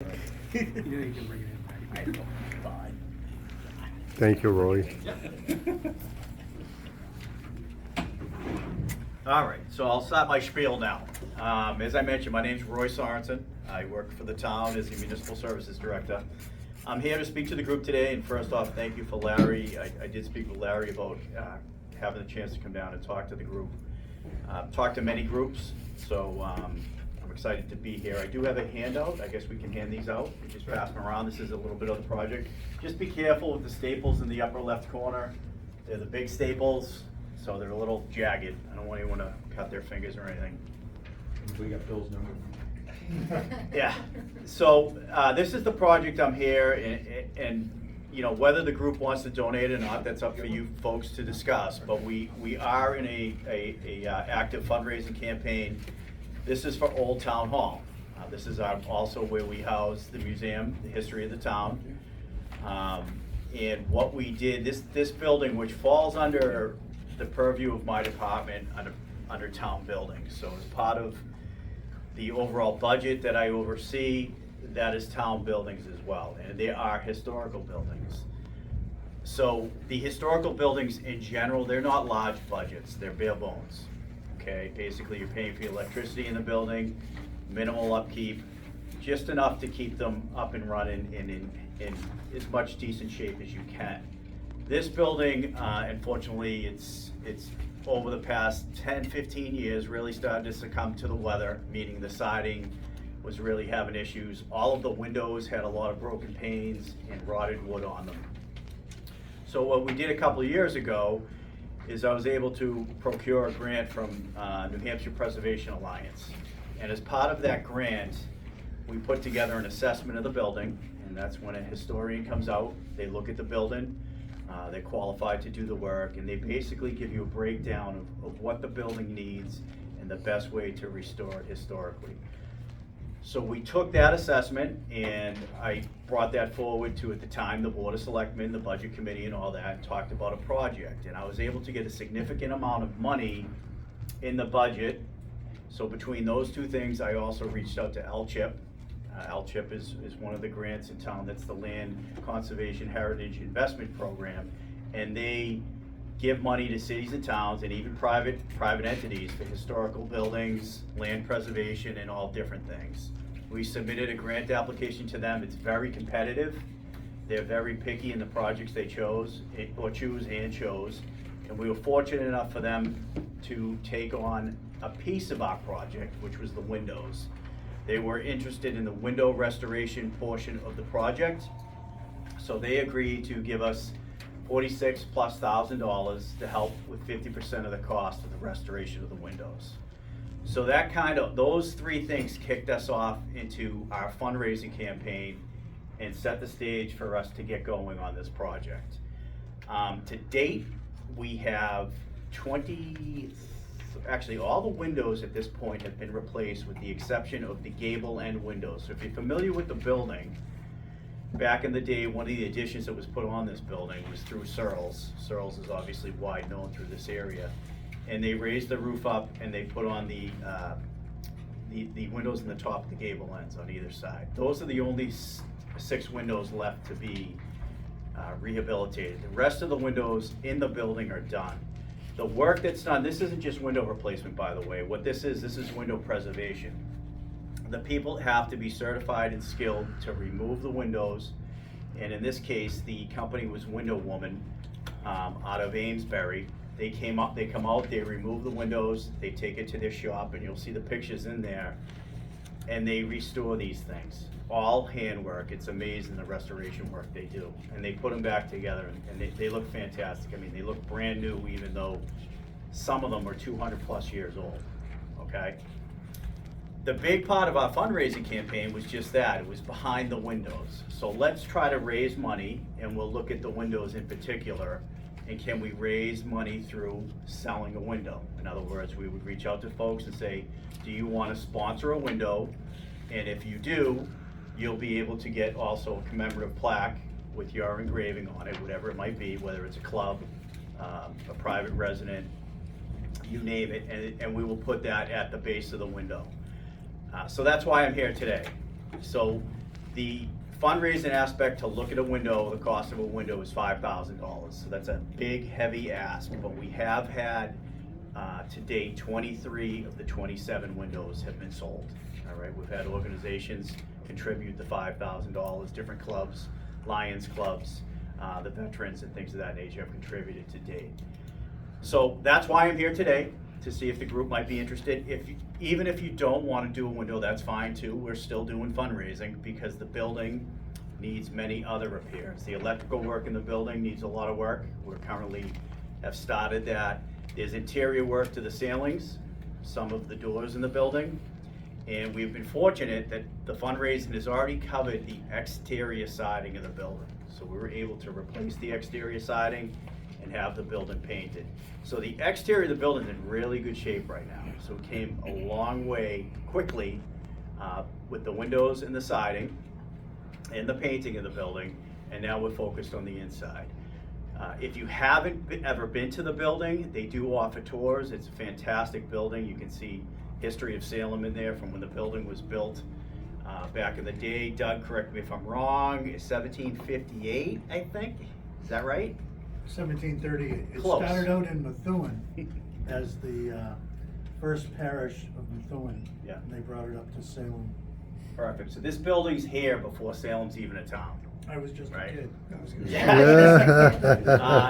You know you can bring it in. Fine. Thank you, Roy. All right, so I'll start my spiel now. As I mentioned, my name's Roy Sorenson. I work for the town as the Municipal Services Director. I'm here to speak to the group today, and first off, thank you for Larry. I did speak with Larry about having the chance to come down and talk to the group. Talked to many groups, so I'm excited to be here. I do have a handout. I guess we can hand these out. We just pass them around. This is a little bit of the project. Just be careful with the staples in the upper left corner. They're the big staples, so they're a little jagged. I don't want anyone to cut their fingers or anything. We got Bill's number. Yeah, so this is the project I'm here, and you know, whether the group wants to donate or not, that's up for you folks to discuss, but we are in a active fundraising campaign. This is for Old Town Hall. This is also where we house the museum, the history of the town. And what we did, this building, which falls under the purview of my department, under town buildings. So as part of the overall budget that I oversee, that is town buildings as well, and they are historical buildings. So the historical buildings in general, they're not large budgets, they're bare bones. Okay, basically you're paying for your electricity in the building, minimal upkeep, just enough to keep them up and running and in as much decent shape as you can. This building, unfortunately, it's over the past 10, 15 years really started to succumb to the weather, meaning the siding was really having issues. All of the windows had a lot of broken panes and rotted wood on them. So what we did a couple of years ago is I was able to procure a grant from New Hampshire Preservation Alliance. And as part of that grant, we put together an assessment of the building, and that's when a historian comes out, they look at the building, they're qualified to do the work, and they basically give you a breakdown of what the building needs and the best way to restore it historically. So we took that assessment and I brought that forward to, at the time, the Board of Selectmen, the Budget Committee and all that, and talked about a project. And I was able to get a significant amount of money in the budget. So between those two things, I also reached out to LCHIP. LCHIP is one of the grants in town. That's the Land Conservation Heritage Investment Program. And they give money to cities and towns and even private entities for historical buildings, land preservation, and all different things. We submitted a grant application to them. It's very competitive. They're very picky in the projects they chose, or choose and chose. And we were fortunate enough for them to take on a piece of our project, which was the windows. They were interested in the window restoration portion of the project. So they agreed to give us $46,000+ to help with 50% of the cost of the restoration of the windows. So that those three things kicked us off into our fundraising campaign and set the stage for us to get going on this project. To date, we have actually all the windows at this point have been replaced with the exception of the gable end windows. So if you're familiar with the building, back in the day, one of the additions that was put on this building was through Searles. Searles is obviously wide known through this area. And they raised the roof up and they put on the windows in the top of the gable ends on either side. Those are the only 6 windows left to be rehabilitated. The rest of the windows in the building are done. The work that's done, this isn't just window replacement, by the way. What this is window preservation. The people have to be certified and skilled to remove the windows, and in this case, the company was Window Woman out of Amesbury. They come out, they remove the windows, they take it to their shop, and you'll see the pictures in there, and they restore these things. All handwork. It's amazing the restoration work they do, and they put them back together, and they look fantastic. I mean, they look brand new, even though some of them are 200+ years old. Okay. The big part of our fundraising campaign was just that. It was behind the windows. So let's try to raise money, and we'll look at the windows in particular, and can we raise money through selling a window? In other words, we would reach out to folks and say, do you want to sponsor a window? And if you do, you'll be able to get also a commemorative plaque with your engraving on it, whatever it might be, whether it's a club, a private resident, you name it, and we will put that at the base of the window. So that's why I'm here today. So The fundraising aspect to look at a window, the cost of a window is $5,000. So that's a big, heavy ask, but we have had, to date, 23 of the 27 windows have been sold. All right, we've had organizations contribute the $5,000, different clubs, Lions clubs, the veterans and things of that nature have contributed to date. So that's why I'm here today, to see if the group might be interested. Even if you don't want to do a window, that's fine too. We're still doing fundraising because the building needs many other repairs. The electrical work in the building needs a lot of work. We're currently have started that. There's interior work to the ceilings, some of the doors in the building, and we've been fortunate that the fundraising has already covered the exterior siding of the building. So we were able to replace the exterior siding and have the building painted. So the exterior of the building is in really good shape right now. So it came a long way quickly with the windows and the siding and the painting of the building, and now we're focused on the inside. If you haven't ever been to the building, they do offer tours. It's a fantastic building. You can see history of Salem in there from when the building was built back in the day. Doug, correct me if I'm wrong, 1758, I think. Is that right? 1738. It Close. started out in Methuen as the first parish of Methuen. Yeah. And they brought it up to Salem. Perfect. So this building's here before Salem's even a town. I was just Right. a kid.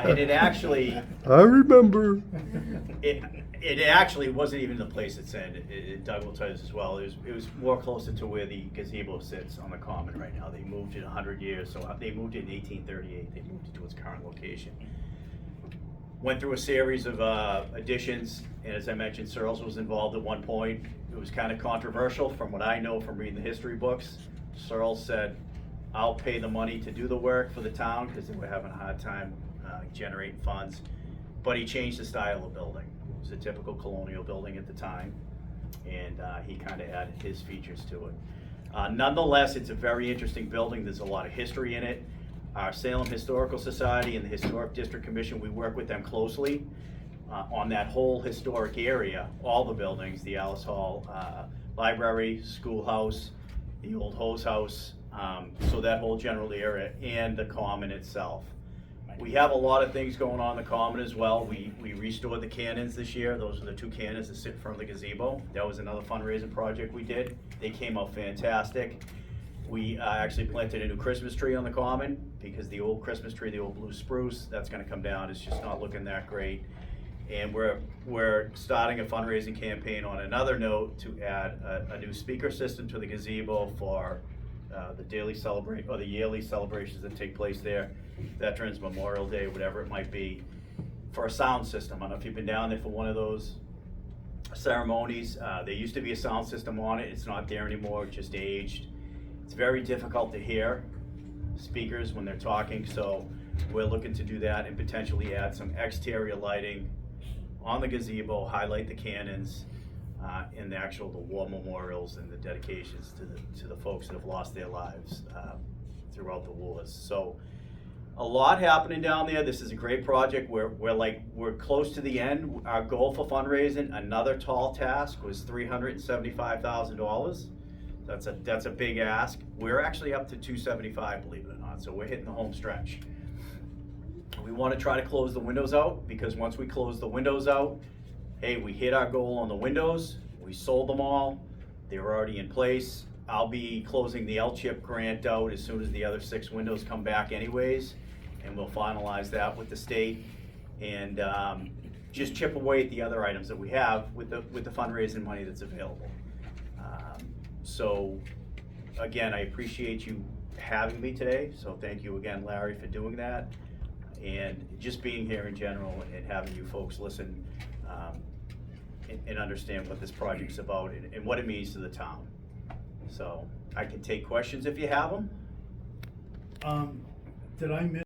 And it actually, I remember. it actually wasn't even the place it's in. Doug will tell you this as well. It was more closer to where the gazebo sits on the common right now. They moved it 100 years, so they moved it in 1838. They moved it to its current location. Went through a series of additions, and as I mentioned, Searles was involved at one point. It was kind of controversial from what I know from reading the history books. Searles said, I'll pay the money to do the work for the town because they were having a hard time generating funds. But he changed the style of building. It was a typical colonial building at the time, and he kind of added his features to it. Nonetheless, it's a very interesting building. There's a lot of history in it. Our Salem Historical Society and the Historic District Commission, we work with them closely on that whole historic area, all the buildings, the Alice Hall Library, Schoolhouse, the old hose house, so that whole general area, and the common itself. We have a lot of things going on in the common as well. We restored the cannons this year. Those are the two cannons that sit in front of the gazebo. That was another fundraising project we did. They came out fantastic. We actually planted a new Christmas tree on the common because the old Christmas tree, the old blue spruce, that's gonna come down. It's just not looking that great. And we're starting a fundraising campaign on another note to add a new speaker system to the gazebo for the yearly celebrations that take place there, Veterans Memorial Day, whatever it might be, for a sound system. I don't know if you've been down there for one of those ceremonies. There used to be a sound system on it. It's not there anymore. It just aged. It's very difficult to hear speakers when they're talking, so we're looking to do that and potentially add some exterior lighting on the gazebo, highlight the cannons, and the war memorials and the dedications to the folks that have lost their lives throughout the wars. So a lot happening down there. This is a great project. We're close to the end. Our goal for fundraising, another tall task, was $375,000. That's a big ask. We're actually up to 275, believe it or not. So we're hitting the home stretch. We want to try to close the windows out, because once we close the windows out, hey, we hit our goal on the windows. We sold them all. They were already in place. I'll be closing the L-chip grant out as soon as the other 6 windows come back anyways, and we'll finalize that with the state and just chip away at the other items that we have with the fundraising money that's available. So again, I appreciate you having me today. So thank you again, Larry, for doing that, and just being here in general and having you folks listen and understand what this project's about and what it means to the town. So I can take questions if you have them. Did I miss